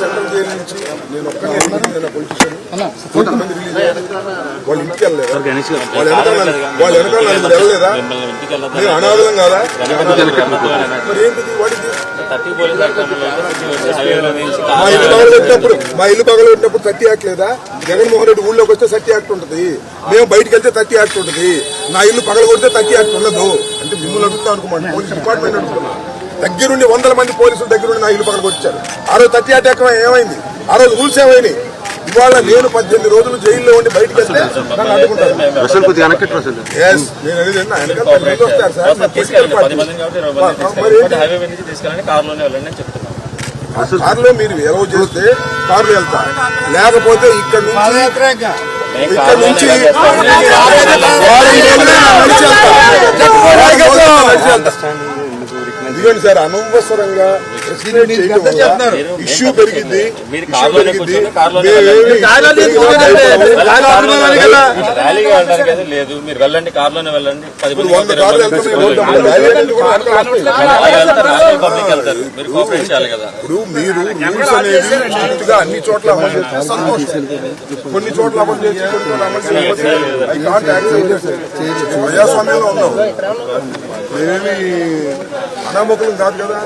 Central jail నుంచి నేను ఒక్కనే పొలిటీషియన్ కొంతమంది రిలీజ్ అయ్యారు. వాళ్ళు ఇంటికి వెళ్ళలేదా? వాళ్ళు వెనకాల వెళ్ళలేదా? నేను అనాథలం కాదా? మరి ఏంటిది వాడికి మా ఇల్లు పగలబెట్టినప్పుడు 30 యాక్ట్ లేదా? జగన్మోహన్ రెడ్డి ఊళ్ళోకి వస్తే 30 యాక్ట్ ఉంటుంది. మేము బయటకు వెళ్తే 30 యాక్ట్ ఉంటుంది. నా ఇల్లు పగలగొడితే 30 యాక్ట్ ఉండదు. అంటే మిమ్మల్ని అడుగుతా అనుకోమండి, పోలీస్ డిపార్ట్మెంట్ అడుగుతున్నా. దగ్గరుండి 100 మంది పోలీసులు దగ్గరుండి నా ఇల్లు పగలగొచ్చారు. ఆ రోజు 30 యాక్ట్ ఎక్కడ ఏమైంది? ఆ రోజు రూల్స్ ఏమైనాయి? ఇవాళ నేను 18 రోజులు జైల్లో ఉండి బయటకు వెళ్తే నన్ను అడుగుంటారు. నేను అనేది వస్తారు సార్, కారులో మీరు ఎలా చేస్తే కారులో వెళ్తా, లేకపోతే ఇక్కడ నుంచి ఇదిగోండి సార్, అనవసరంగా ఇష్యూ పెరిగింది. లేదు, మీరు వెళ్ళండి, కార్లోనే వెళ్ళండి. 100 కార్లు ఇప్పుడు మీరు రూల్స్ అనేది స్ట్రిక్ట్ గా అన్ని చోట్ల అమలు చేస్తే సంతోషం. కొన్ని చోట్ల అమలు చేసి కొన్ని చోట్ల అమలు చేయకపోతే ఐ కాంట్ యాక్సెప్ట్. ప్రజాస్వామ్యంలో ఉన్నాం, ఏమి అనామకులం కాదు కదా.